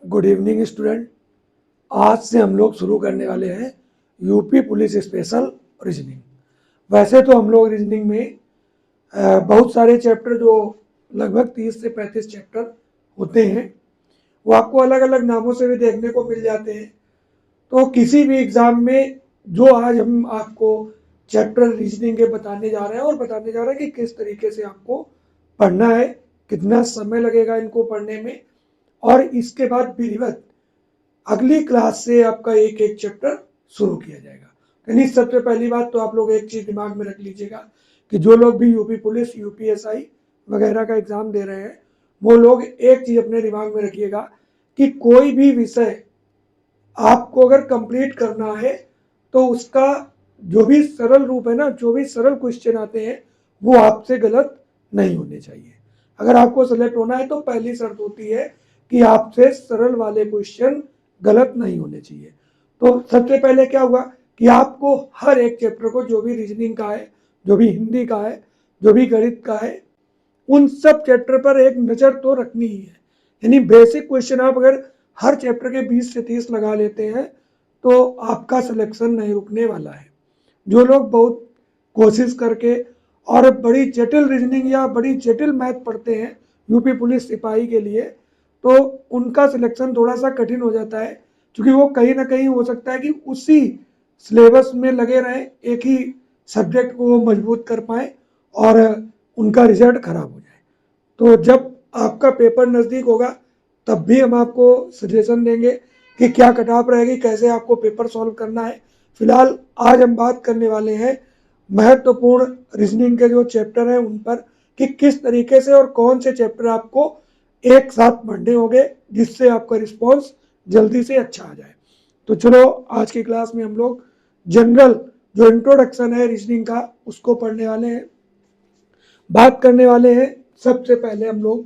Good evening student. आज से हम लोग शुरू करने वाले हैं यूपी पुलिस स्पेशल रीजनिंग। वैसे तो हम लोग रीजनिंग में बहुत सारे चैप्टर जो लगभग 30 से 35 चैप्टर होते हैं वो आपको अलग अलग नामों से भी देखने को मिल जाते हैं। तो किसी भी एग्ज़ाम में जो आज हम आपको चैप्टर रीजनिंग के बताने जा रहे हैं और बताने जा रहे हैं कि किस तरीके से आपको पढ़ना है, कितना समय लगेगा इनको पढ़ने में, और इसके बाद विधिवत अगली क्लास से आपका एक एक चैप्टर शुरू किया जाएगा। यानी सबसे पहली बात तो आप लोग एक चीज़ दिमाग में रख लीजिएगा कि जो लोग भी यूपी पुलिस, यूपीएसआई वगैरह का एग्ज़ाम दे रहे हैं वो लोग एक चीज़ अपने दिमाग में रखिएगा कि कोई भी विषय आपको अगर कंप्लीट करना है तो उसका जो भी सरल रूप है ना, जो भी सरल क्वेश्चन आते हैं वो आपसे गलत नहीं होने चाहिए। अगर आपको सेलेक्ट होना है तो पहली शर्त होती है कि आपसे सरल वाले क्वेश्चन गलत नहीं होने चाहिए। तो सबसे पहले क्या हुआ कि आपको हर एक चैप्टर को, जो भी रीजनिंग का है, जो भी हिंदी का है, जो भी गणित का है, उन सब चैप्टर पर एक नज़र तो रखनी ही है। यानी बेसिक क्वेश्चन आप अगर हर चैप्टर के 20 से 30 लगा लेते हैं तो आपका सिलेक्शन नहीं रुकने वाला है। जो लोग बहुत कोशिश करके और बड़ी जटिल रीजनिंग या बड़ी जटिल मैथ पढ़ते हैं यूपी पुलिस सिपाही के लिए, तो उनका सिलेक्शन थोड़ा सा कठिन हो जाता है, क्योंकि वो कहीं ना कहीं हो सकता है कि उसी सिलेबस में लगे रहें, एक ही सब्जेक्ट को वो मजबूत कर पाएँ और उनका रिजल्ट खराब हो जाए। तो जब आपका पेपर नज़दीक होगा तब भी हम आपको सजेशन देंगे कि क्या कट ऑफ रहेगी, कैसे आपको पेपर सॉल्व करना है। फिलहाल आज हम बात करने वाले हैं महत्वपूर्ण रीजनिंग के जो चैप्टर हैं उन पर, कि किस तरीके से और कौन से चैप्टर आपको एक साथ पढ़ने होंगे जिससे आपका रिस्पॉन्स जल्दी से अच्छा आ जाए। तो चलो आज की क्लास में हम लोग जनरल जो इंट्रोडक्शन है रीजनिंग का उसको पढ़ने वाले हैं। बात करने वाले हैं सबसे पहले हम लोग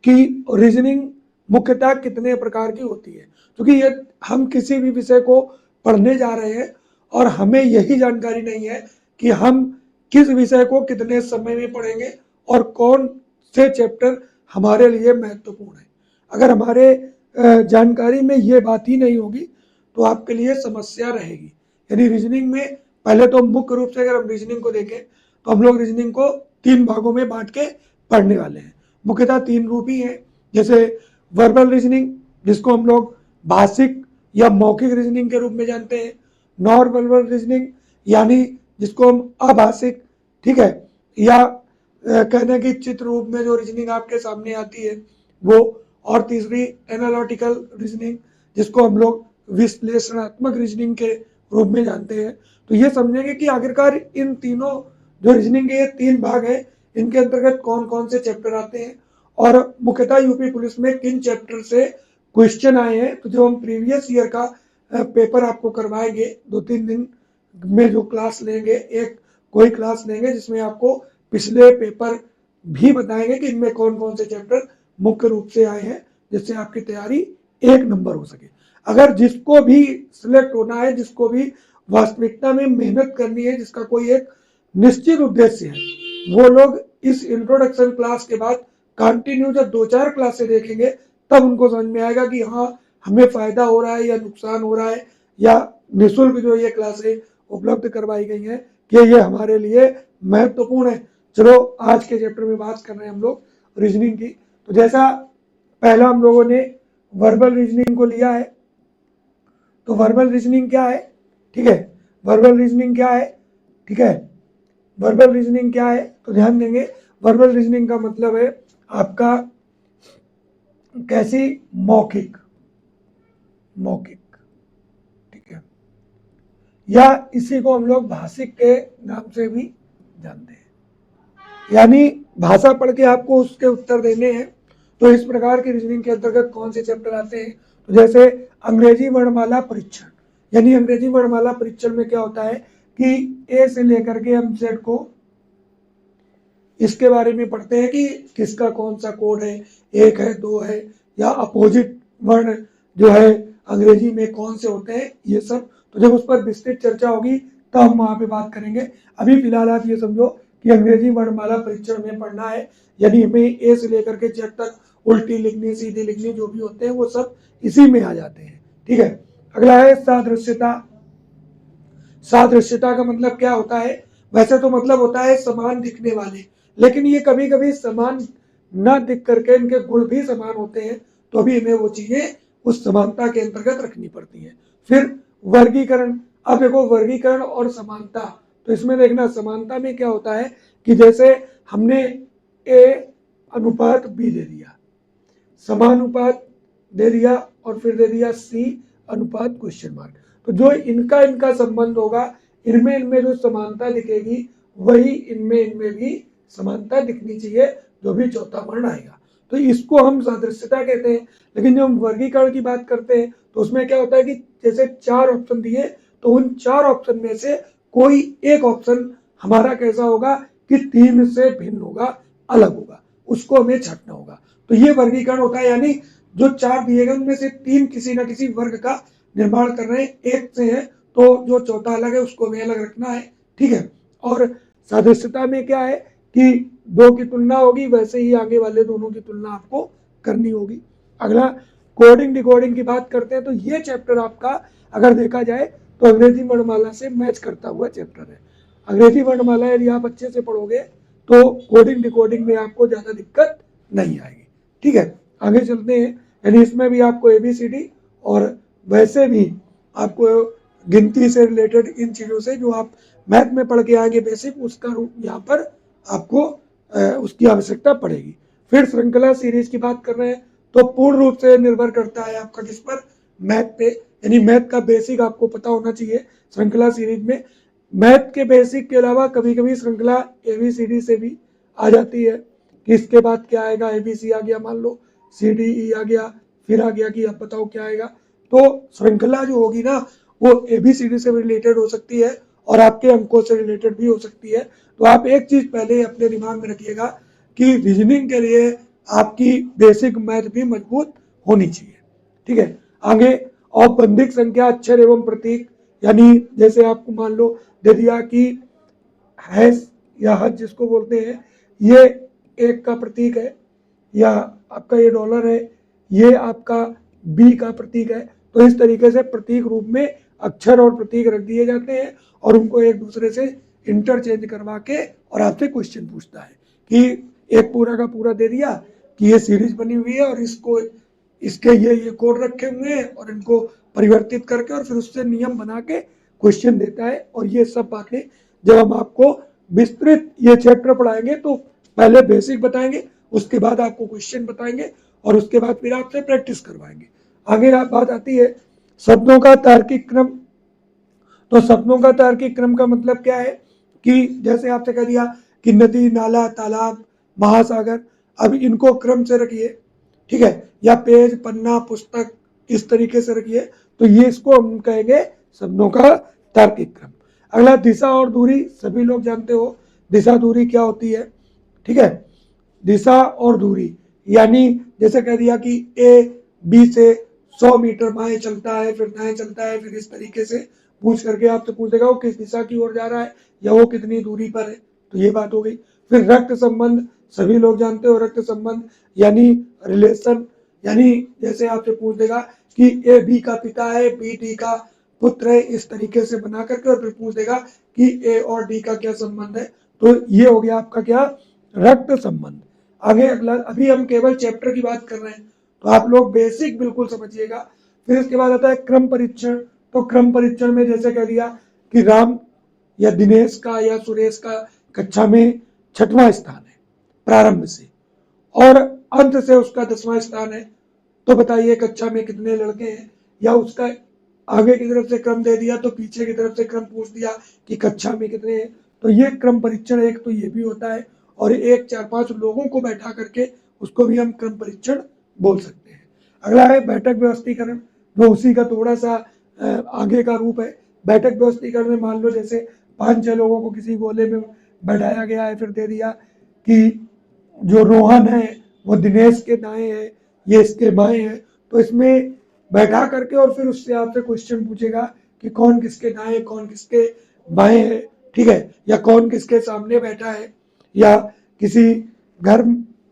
कि रीजनिंग मुख्यतः कितने प्रकार की होती है, क्योंकि ये हम किसी भी विषय को पढ़ने जा रहे हैं और हमें यही जानकारी नहीं है कि हम किस विषय को कितने समय में पढ़ेंगे और कौन से चैप्टर हमारे लिए महत्वपूर्ण है। अगर हमारे जानकारी में ये बात ही नहीं होगी तो आपके लिए समस्या रहेगी। यानी रीजनिंग में पहले तो मुख्य रूप से अगर हम रीजनिंग को देखें तो हम लोग रीजनिंग को 3 भागों में बांट के पढ़ने वाले हैं। मुख्यतः 3 रूप ही हैं, जैसे वर्बल रीजनिंग जिसको हम लोग भाषिक या मौखिक रीजनिंग के रूप में जानते हैं, नॉन वर्बल रीजनिंग यानी जिसको हम अभाषिक, ठीक है, या कहने की चित्र रूप में जो रीजनिंग आपके सामने आती है वो, और तीसरी एनालिटिकल रीजनिंग जिसको हम लोग विश्लेषणात्मक रीजनिंग के रूप में जानते हैं। तो ये समझेंगे कि आखिरकार इन तीनों जो रीजनिंग के ये 3 भाग हैं इनके अंतर्गत कौन कौन से चैप्टर आते हैं और मुख्यतः यूपी पुलिस में किन चैप्टर से क्वेश्चन आए हैं। तो जो हम प्रीवियस ईयर का पेपर आपको करवाएंगे 2-3 दिन में, जो क्लास लेंगे, एक कोई क्लास लेंगे जिसमें आपको पिछले पेपर भी बताएंगे कि इनमें कौन कौन से चैप्टर मुख्य रूप से आए हैं, जिससे आपकी तैयारी 1 नंबर हो सके। अगर जिसको भी सिलेक्ट होना है, जिसको भी वास्तविकता में मेहनत करनी है, जिसका कोई एक निश्चित उद्देश्य है, वो लोग इस इंट्रोडक्शन क्लास के बाद कंटिन्यू जब 2-4 क्लासें देखेंगे तब उनको समझ में आएगा कि हाँ हमें फायदा हो रहा है या नुकसान हो रहा है, या निःशुल्क जो ये क्लासें उपलब्ध करवाई गई हैं कि ये हमारे लिए महत्वपूर्ण है। चलो आज के चैप्टर में बात कर रहे हैं हम लोग रीजनिंग की। तो जैसा पहला हम लोगों ने वर्बल रीजनिंग को लिया है, तो वर्बल रीजनिंग क्या है, ठीक है, वर्बल रीजनिंग क्या है, ठीक है, वर्बल रीजनिंग क्या है, तो ध्यान देंगे वर्बल रीजनिंग का मतलब है आपका कैसी मौखिक, मौखिक, ठीक है, या इसी को हम लोग भाषिक के नाम से भी जानते हैं। यानी भाषा पढ़ के आपको उसके उत्तर देने हैं। तो इस प्रकार की रीजनिंग के अंतर्गत कौन से चैप्टर आते हैं, तो जैसे अंग्रेजी वर्णमाला परीक्षण, यानी अंग्रेजी वर्णमाला परीक्षण में क्या होता है कि ए से लेकर के हम जेड को इसके बारे में पढ़ते हैं कि किसका कौन सा कोड है, 1 है, 2 है, या अपोजिट वर्ण जो है अंग्रेजी में कौन से होते हैं, ये सब। तो जब उस पर विस्तृत चर्चा होगी तब हम वहाँ पे बात करेंगे। अभी फिलहाल आप ये समझो कि अंग्रेजी वर्णमाला परीक्षण में पढ़ना है, यानी हमें ए से लेकर के जेड तक उल्टी लिखनी, सीधी लिखनी, जो भी होते हैं वो सब इसी में आ जाते हैं। ठीक है, अगला है सादृश्यता। सादृश्यता का मतलब क्या होता है? वैसे तो मतलब होता है समान दिखने वाले, लेकिन ये कभी कभी समान न दिख करके इनके गुण भी समान होते हैं, तो भी हमें वो चीजें उस समानता के अंतर्गत रखनी पड़ती हैं। फिर वर्गीकरण। अब देखो वर्गीकरण और समानता, तो इसमें देखना समानता में क्या होता है कि जैसे हमने ए अनुपात बी दे दिया, समानुपात दे दिया, और फिर दे दिया सी अनुपात क्वेश्चन मार्क। तो जो इनका इनका संबंध होगा, इनमें इनमें जो समानता दिखेगी वही इनमें इनमें भी समानता दिखनी चाहिए, जो भी चौथा वर्ण आएगा। तो इसको हम सादृश्यता कहते हैं। लेकिन जब हम वर्गीकरण की बात करते हैं तो उसमें क्या होता है कि जैसे 4 ऑप्शन दिए, तो उन 4 ऑप्शन में से कोई एक ऑप्शन हमारा कैसा होगा कि 3 से भिन्न होगा, अलग होगा, उसको हमें छांटना होगा। तो ये वर्गीकरण होता है, यानी जो 4 दिए गए उनमें से 3 किसी ना किसी वर्ग का निर्माण कर रहे हैं, एक से है तो जो चौथा अलग है उसको हमें अलग रखना है। ठीक है, और सादृश्यता में क्या है कि 2 की तुलना होगी, वैसे ही आगे वाले दोनों की तुलना आपको करनी होगी। अगला कोडिंग डिकोडिंग की बात करते हैं, तो ये चैप्टर आपका अगर देखा जाए तो अंग्रेजी वर्णमाला से मैच करता हुआ चैप्टर है। अंग्रेजी वर्णमाला यदि आप अच्छे से पढ़ोगे तो कोडिंग डिकोडिंग में आपको ज्यादा दिक्कत नहीं आएगी। ठीक है, आगे चलते हैं। यानी इसमें भी आपको ABCD और वैसे भी आपको गिनती से रिलेटेड इन चीजों से जो आप मैथ में पढ़ के आएंगे बेसिक, उसका यहाँ पर आपको उसकी आवश्यकता पड़ेगी। फिर श्रृंखला सीरीज की बात कर रहे हैं, तो पूर्ण रूप से निर्भर करता है आपका किस पर? मैथ पे। यानी मैथ का बेसिक आपको पता होना चाहिए श्रृंखला सीरीज में। मैथ के बेसिक के अलावा कभी कभी श्रृंखला ABCD से भी आ जाती है कि इसके बाद क्या आएगा, ABC आ गया मान लो, CDE आ गया, फिर आ गया कि अब बताओ क्या आएगा। तो श्रृंखला जो होगी ना वो ABCD से रिलेटेड हो सकती है और आपके अंकों से रिलेटेड भी हो सकती है। तो आप एक चीज पहले अपने दिमाग में रखिएगा कि रीजनिंग के लिए आपकी बेसिक मैथ भी मजबूत होनी चाहिए। ठीक है, आगे औपबंधिक संख्या, अक्षर एवं प्रतीक। यानी जैसे आपको मान लो दे दिया कि हैश या हज जिसको बोलते हैं, ये एक का प्रतीक है, या आपका ये डॉलर है, ये आपका बी का प्रतीक है। तो इस तरीके से प्रतीक रूप में अक्षर और प्रतीक रख दिए जाते हैं और उनको एक दूसरे से इंटरचेंज करवा के और आपसे क्वेश्चन पूछता है कि एक पूरा का पूरा दे दिया कि ये सीरीज बनी हुई है और इसको इसके ये कोड रखे हुए हैं और इनको परिवर्तित करके और फिर उससे नियम बना के क्वेश्चन देता है। और ये सब बातें जब हम आपको विस्तृत ये चैप्टर पढ़ाएंगे तो पहले बेसिक बताएंगे, उसके बाद आपको क्वेश्चन बताएंगे और उसके बाद फिर आपसे प्रैक्टिस करवाएंगे। आगे बात आती है शब्दों का तार्किक क्रम। तो शब्दों का तार्किक क्रम का मतलब क्या है कि जैसे आपसे कह दिया कि नदी, नाला, तालाब, महासागर, अब इनको क्रम से रखिए। ठीक है, या पेज, पन्ना, पुस्तक, इस तरीके से रखिए। तो ये इसको हम कहेंगे शब्दों का तार्किक क्रम। अगला दिशा और दूरी, सभी लोग जानते हो दिशा दूरी क्या होती है। ठीक है, दिशा और दूरी यानी जैसे कह दिया कि A B से 100 मीटर बाएं चलता है, फिर दाएं चलता है, फिर इस तरीके से पूछ करके आपसे पूछेगा वो किस दिशा की ओर जा रहा है या वो कितनी दूरी पर है। तो ये बात हो गई। फिर रक्त संबंध, सभी लोग जानते हो रक्त संबंध यानी रिलेशन। यानी जैसे आपसे पूछ देगा कि AB का पिता है, B D का पुत्र है, इस तरीके से बना करके और फिर पूछ देगा कि A और D का क्या संबंध है। तो ये हो गया आपका क्या? रक्त संबंध। आगे अगला, अभी हम केवल चैप्टर की बात कर रहे हैं तो आप लोग बेसिक बिल्कुल समझिएगा। फिर इसके बाद आता है क्रम परीक्षण। तो क्रम परीक्षण में जैसे कह दिया कि राम या दिनेश का या सुरेश का कक्षा में 6वां स्थान है प्रारंभ से और अंत से उसका 10वां स्थान है, तो बताइए कक्षा में कितने लड़के हैं। या उसका आगे की तरफ से क्रम दे दिया तो पीछे की तरफ से क्रम पूछ दिया कि कक्षा में कितने हैं। तो ये क्रम परीक्षण एक तो ये भी होता है और एक 4-5 लोगों को बैठा करके उसको भी हम क्रम परीक्षण बोल सकते हैं। अगला है बैठक व्यवस्थीकरण, जो उसी का थोड़ा सा आगे का रूप है। बैठक व्यवस्थीकरण में मान लो जैसे 5-6 लोगों को किसी गोले में बैठाया गया है, फिर दे दिया कि जो रोहन है वो दिनेश के दाएं है, ये इसके बाएं है। तो इसमें बैठा करके और फिर उससे आपसे क्वेश्चन पूछेगा कि कौन किसके दाएं, कौन किसके बाएं है। ठीक है, या कौन किसके सामने बैठा है, या किसी घर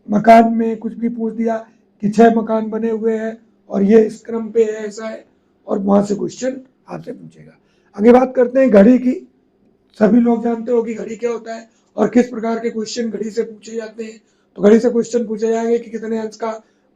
मकान में कुछ भी पूछ दिया कि 6 मकान बने हुए हैं और ये इस क्रम पे है, ऐसा है, और वहां से क्वेश्चन आपसे पूछेगा। आगे बात करते हैं घड़ी की। सभी लोग जानते हो कि घड़ी क्या होता है और किस प्रकार के क्वेश्चन घड़ी से पूछे जाते हैं। तो घड़ी से क्वेश्चन पूछे जाएंगे कि कितने अंश का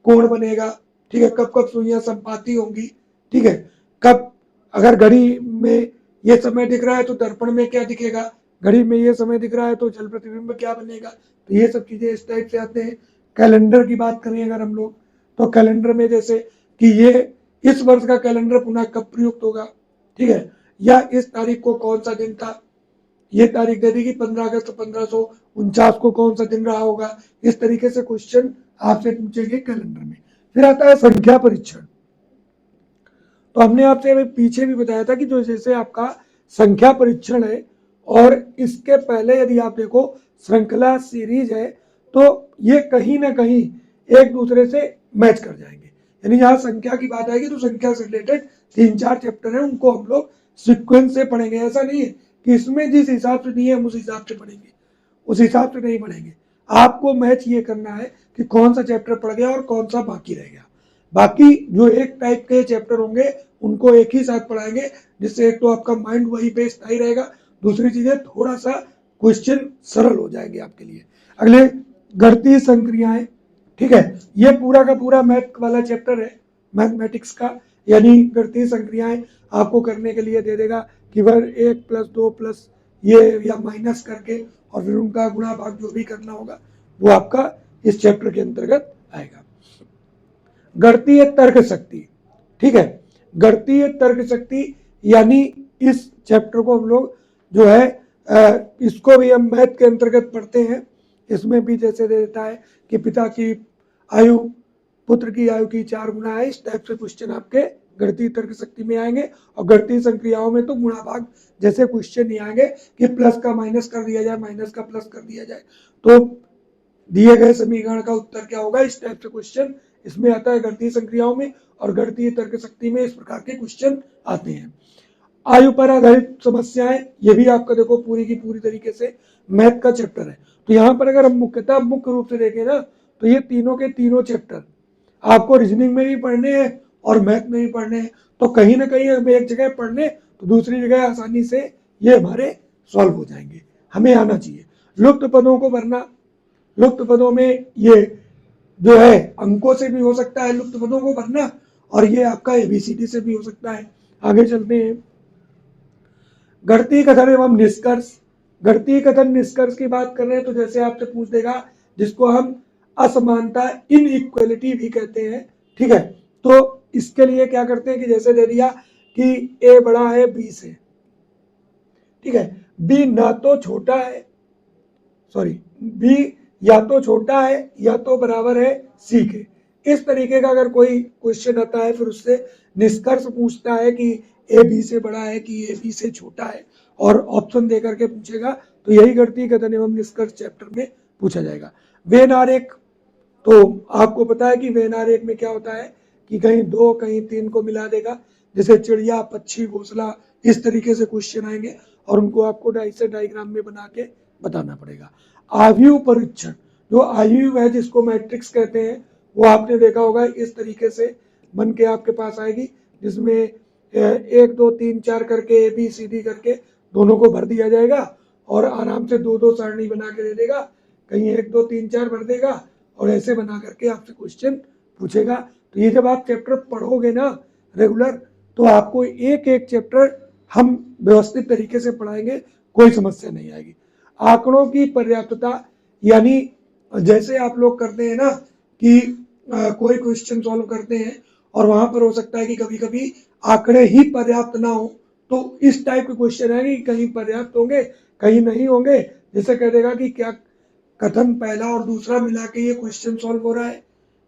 कोण बनेगा, ठीक है, कब कब सुइयां संपाती होंगी, ठीक है, कब, अगर घड़ी में ये समय दिख रहा है तो दर्पण में क्या दिखेगा, घड़ी में ये समय दिख रहा है तो जल प्रतिबिंब क्या बनेगा। तो ये सब चीजें इस टाइप से आते हैं। कैलेंडर की बात करें अगर हम लोग, तो कैलेंडर में जैसे कि ये इस वर्ष का कैलेंडर पुनः कब प्रयुक्त होगा, ठीक है, या इस तारीख को कौन सा दिन था, ये तारीख दे दी कि 15 अगस्त 1549 को कौन सा दिन रहा होगा। इस तरीके से क्वेश्चन आपसे पूछेंगे कैलेंडर में। फिर आता है संख्या परीक्षण। तो हमने आपसे अभी पीछे भी बताया था कि जो जैसे आपका संख्या परीक्षण है और इसके पहले यदि आप देखो श्रृंखला सीरीज है, तो ये कहीं ना कहीं एक दूसरे से मैच कर जाएंगे। यानी जहां संख्या की बात आएगी तो संख्या से रिलेटेड 3-4 चैप्टर है, उनको हम लोग सिक्वेंस से पढ़ेंगे। ऐसा नहीं है कि इसमें जिस हिसाब से दिए हम उस हिसाब से पढ़ेंगे, उस हिसाब से नहीं पढ़ेंगे। आपको मैच ये करना है कि कौन सा चैप्टर पढ़ गया और कौन सा बाकी रह गया। बाकी जो एक टाइप के चैप्टर होंगे उनको एक ही साथ पढ़ाएंगे, जिससे एक तो आपका माइंड वहीं पे स्थायी रहेगा, दूसरी चीजें थोड़ा सा क्वेश्चन सरल हो जाएंगे आपके लिए। अगले गणितीय संक्रियाएं, ठीक है, ये पूरा का पूरा मैथ वाला चैप्टर है मैथमेटिक्स का। यानी गणितीय संक्रियाएं आपको करने के लिए दे देगा कि वह 1 + 2 + ये या माइनस करके और फिर उनका गुणा भाग जो भी करना होगा वो आपका इस चैप्टर के अंतर्गत आएगा। गणितीय तर्क शक्ति, ठीक है, गणितीय तर्क शक्ति यानी इस चैप्टर को हम लोग जो है इसको भी हम मैथ के अंतर्गत पढ़ते हैं। इसमें भी जैसे दे देता है कि पिता की आयु पुत्र की आयु की 4 गुना है, इस टाइप से क्वेश्चन आपके गणितीय तर्क शक्ति में आएंगे। और गणितीय संक्रियाओं में तो गुणा भाग जैसे क्वेश्चन नहीं आएंगे कि प्लस का माइनस कर दिया जाए, माइनस का प्लस कर दिया जाए, तो दिए गए समीकरण का उत्तर क्या होगा, इस टाइप से क्वेश्चन इसमें आता है गणितीय संक्रियाओं में। और गणितीय तर्क शक्ति में इस प्रकार के क्वेश्चन आते हैं। आयु पर आधारित समस्याएं, ये भी आपका देखो पूरी की पूरी तरीके से मैथ का चैप्टर है। तो यहाँ पर अगर हम मुख्य रूप से देखें ना, तो ये तीनों के तीनों चैप्टर आपको रीजनिंग में भी पढ़ने हैं और मैथ में भी पढ़ने हैं। तो कहीं ना कहीं हम एक जगह पढ़ लें तो दूसरी जगह आसानी से ये हमारे सॉल्व हो जाएंगे, हमें आना चाहिए। लुप्त पदों को भरना, लुप्त पदों में ये जो है अंकों से भी हो सकता है लुप्त पदों को भरना, और ये आपका एबीसीडी से भी हो सकता है। आगे चलते हैं। गणितीय कथन एवं निष्कर्ष। गणितीय कथन निष्कर्ष की बात कर रहे हैं तो जैसे आपसे पूछ देगा, जिसको हम असमानता इनइक्वालिटी भी कहते हैं, ठीक है। तो इसके लिए क्या करते हैं कि जैसे दे दिया कि ए बड़ा है बी से, ठीक है, बी ना तो छोटा है, सॉरी, बी या तो छोटा है या तो बराबर है सी के। इस तरीके का अगर कोई क्वेश्चन आता है फिर उससे निष्कर्ष पूछता है कि ए बी से बड़ा है कि ए बी से छोटा है, और ऑप्शन देकर के पूछेगा, तो यही गणितीय कथन एवं निष्कर्ष चैप्टर में पूछा जाएगा। वेन आरेख, तो आपको पता है कि वेन आरेख में क्या होता है कि कहीं 2 कहीं 3 को मिला देगा, जैसे चिड़िया पक्षी घोंसला, इस तरीके से क्वेश्चन आएंगे और उनको आपको डायग्राम में बना के बताना पड़ेगा। आयु परीक्षण, जो आयु है जिसको मैट्रिक्स कहते हैं, वो आपने देखा होगा इस तरीके से बन के आपके पास आएगी, जिसमें 1 2 3 4 करके ABCD करके दोनों को भर दिया जाएगा और आराम से 2-2 सारणी बना के दे देगा, कहीं 1 2 3 4 भर देगा और ऐसे बना करके आपसे क्वेश्चन पूछेगा। तो ये जब आप चैप्टर पढ़ोगे ना रेगुलर, तो आपको एक एक चैप्टर हम व्यवस्थित तरीके से पढ़ाएंगे, कोई समस्या नहीं आएगी। आंकड़ों की पर्याप्तता, यानी जैसे आप लोग करते हैं ना कि कोई क्वेश्चन सॉल्व करते हैं और वहां पर हो सकता है कि कभी कभी आंकड़े ही पर्याप्त ना हो, तो इस टाइप के क्वेश्चन है कि कहीं पर्याप्त होंगे कहीं नहीं होंगे। जैसे कह देगा कि क्या कथन पहला और दूसरा मिला के ये क्वेश्चन सॉल्व हो रहा है,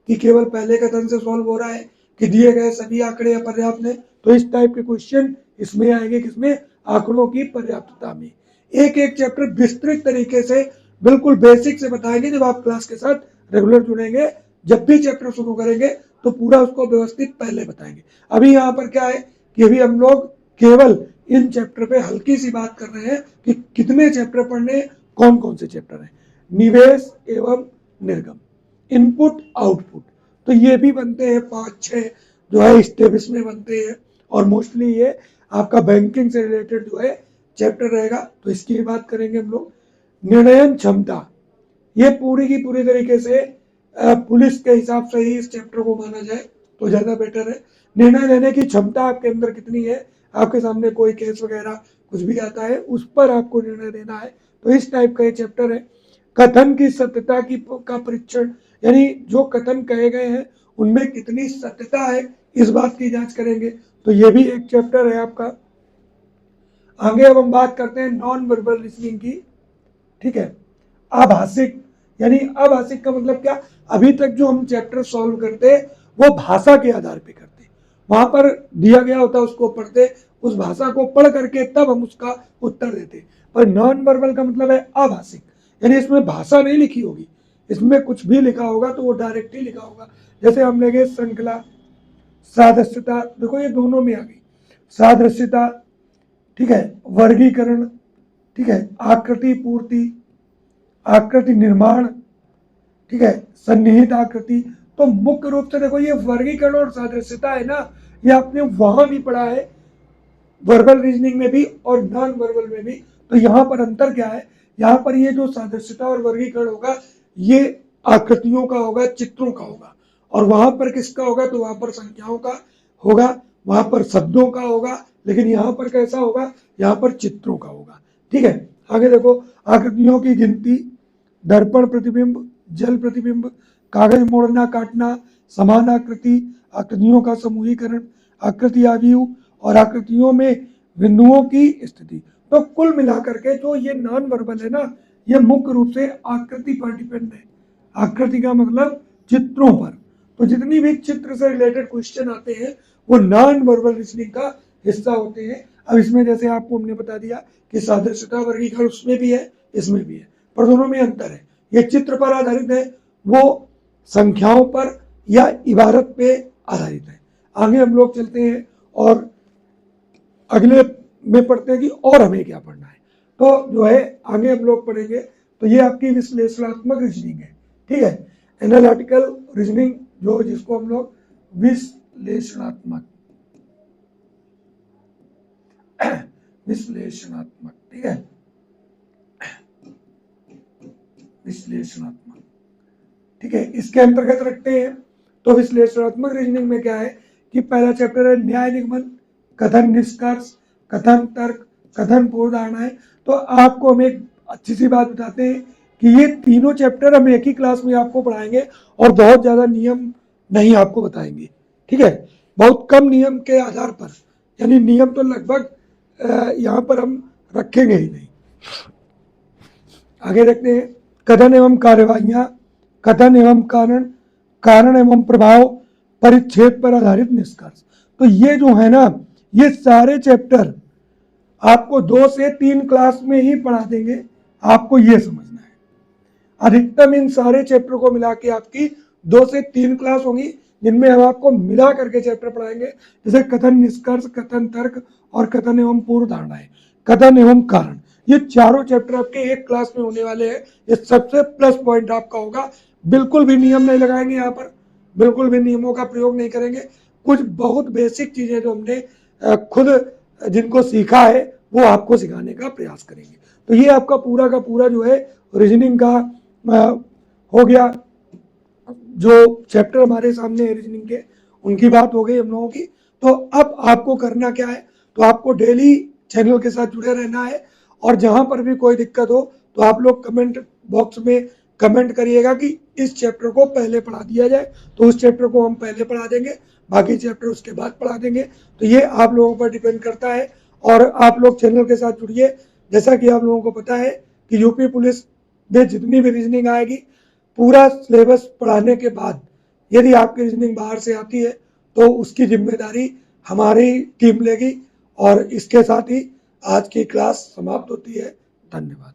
कि केवल पहले कथन से सॉल्व हो रहा है, कि दिए गए सभी आंकड़े अपर्याप्त हैं। तो इस टाइप के क्वेश्चन इसमें आएंगे, किसमें, आंकड़ों की पर्याप्तता में। एक एक चैप्टर विस्तृत तरीके से बिल्कुल बेसिक से बताएंगे। जब आप क्लास के साथ रेगुलर जुड़ेंगे, जब भी चैप्टर शुरू करेंगे तो पूरा उसको व्यवस्थित पहले बताएंगे। अभी यहाँ पर क्या है कि अभी हम लोग केवल इन चैप्टर पे हल्की सी बात कर रहे हैं कि कितने चैप्टर पढ़ने, कौन कौन से चैप्टर हैं। निवेश एवं निर्गम, इनपुट आउटपुट, तो ये भी बनते हैं 5-6 जो है स्टेप्स में बनते हैं, और मोस्टली ये आपका बैंकिंग से रिलेटेड जो है चैप्टर रहेगा। तो इसकी भी बात करेंगे हम लोग। निर्णयन क्षमता, ये पूरी की पूरी तरीके से पुलिस के हिसाब से ही इस चैप्टर को माना जाए तो ज़्यादा बेटर है। निर्णय लेने की क्षमता आपके अंदर कितनी है, आपके सामने कोई केस वगैरह कुछ भी आता है उस पर आपको निर्णय देना है, तो इस टाइप का ये चैप्टर है। कथन की सत्यता की का परीक्षण, यानी जो कथन कहे गए हैं उनमें कितनी सत्यता है इस बात की जांच करेंगे, तो ये भी एक चैप्टर है आपका। आगे अब हम बात करते हैं नॉन वर्बल लिसनिंग की। ठीक है, आभाषिक, यानी आभाषिक का मतलब क्या, अभी तक जो हम चैप्टर सॉल्व करते वो भाषा के आधार पे करते, वहां पर दिया गया होता उसको पढ़ते, उस भाषा को पढ़ करके तब हम उसका उत्तर देते। पर नॉन वर्बल का मतलब है आभाषिक, यानी इसमें भाषा नहीं लिखी होगी, इसमें कुछ भी लिखा होगा तो वो डायरेक्ट ही लिखा होगा। जैसे हम लेंगे श्रृंखला, सादृश्यता, देखो ये दोनों में आ गई सादृश्यता, ठीक है, वर्गीकरण, ठीक है, आकृति पूर्ति, आकृति निर्माण, ठीक है, सन्निहित आकृति। तो मुख्य रूप से देखो ये वर्गीकरण और सादृश्यता है ना, ये आपने वहां भी पढ़ा है, वर्बल रीजनिंग में भी और नॉन वर्बल में भी। तो यहाँ पर अंतर क्या है, यहाँ पर ये जो सादृश्यता और वर्गीकरण होगा ये आकृतियों का होगा, चित्रों का होगा, और वहां पर किसका होगा, तो वहां पर संख्याओं का होगा, वहां पर शब्दों का होगा, लेकिन यहाँ पर कैसा होगा, यहाँ पर चित्रों का होगा। ठीक है, आगे देखो, आकृतियों की गिनती, दर्पण प्रतिबिंब, जल प्रतिबिंब, कागज मोड़ना काटना, समान आकृति, आकृतियों का समूहीकरण, आकृति आव्यूह और आकृतियों में बिंदुओं की स्थिति। तो कुल मिलाकर के जो ये नॉन वर्बल है ना, ये मुख्य रूप से आकृति पर डिपेंड है। आकृति का मतलब चित्रों पर, तो जितनी भी चित्र से रिलेटेड क्वेश्चन आते हैं वो नॉन वर्बल रीजनिंग का हिस्सा होते हैं। अब इसमें जैसे आपको हमने बता दिया कि सादृश्यता वर्गीकरण उसमें भी है इसमें भी है, पर दोनों में अंतर है, ये चित्र पर आधारित है, वो संख्याओं पर या इबारत पे आधारित है। आगे हम लोग चलते हैं और अगले में पढ़ते हैं कि और हमें क्या पढ़ना है। तो जो है आगे हम लोग पढ़ेंगे, तो ये आपकी विश्लेषणात्मक रीजनिंग है। ठीक है, एनालिटिकल रीजनिंग, जो जिसको हम लोग विश्लेषणात्मक विश्लेषणात्मक, ठीक है, विश्लेषणात्मक, ठीक है, इसके अंतर्गत रखते हैं। तो विश्लेषणात्मक रीजनिंग में क्या है कि पहला चैप्टर है न्याय निगमन, कथन निष्कर्ष, कथन तर्क, कथन पूर्व धारणाएं। तो आपको हम एक अच्छी सी बात बताते हैं कि ये तीनों चैप्टर हम एक ही क्लास में आपको पढ़ाएंगे और बहुत ज़्यादा नियम नहीं आपको बताएंगे। ठीक है, बहुत कम नियम के आधार पर, यानी नियम तो लगभग यहाँ पर हम रखेंगे ही नहीं। आगे देखते हैं, कथन एवं कार्यवाहियां, कथन एवं कारण, कारण एवं प्रभाव, परिच्छेद पर आधारित निष्कर्ष। तो ये जो है ना, ये सारे चैप्टर आपको 2 से 3 क्लास में ही पढ़ा देंगे, आपको ये समझना है। अधिकतम इन सारे चैप्टर को मिला के आपकी 2 से 3 क्लास होंगी, जिनमें हम आपको मिला करके चैप्टर पढ़ाएंगे, जैसे कथन निष्कर्ष, कथन तर्क और कथन एवं पूर्व धारणाएं, कथन एवं कारण। ये चारों चैप्टर आपके एक क्लास में होने वाले हैं। ये सबसे प्लस पॉइंट आपका होगा। बिल्कुल भी नियम नहीं लगाएंगे यहाँ पर, बिल्कुल भी नियमों का प्रयोग नहीं करेंगे। कुछ बहुत बेसिक चीजें जो हमने खुद जिनको सीखा है वो आपको सिखाने का प्रयास करेंगे। तो ये आपका पूरा का पूरा जो है रीजनिंग का हो गया। जो चैप्टर हमारे सामने है रीजनिंग के, उनकी बात हो गई हम लोगों की। तो अब आपको करना क्या है, तो आपको डेली चैनल के साथ जुड़े रहना है, और जहां पर भी कोई दिक्कत हो तो आप लोग कमेंट बॉक्स में कमेंट करिएगा कि इस चैप्टर को पहले पढ़ा दिया जाए, तो उस चैप्टर को हम पहले पढ़ा देंगे, बाकी चैप्टर उसके बाद पढ़ा देंगे। तो ये आप लोगों पर डिपेंड करता है, और आप लोग चैनल के साथ जुड़िए। जैसा कि आप लोगों को पता है कि यूपी पुलिस में जितनी भी रीजनिंग आएगी, पूरा सिलेबस पढ़ाने के बाद यदि आपकी रीजनिंग बाहर से आती है तो उसकी जिम्मेदारी हमारी टीम लेगी। और इसके साथ ही आज की क्लास समाप्त होती है। धन्यवाद।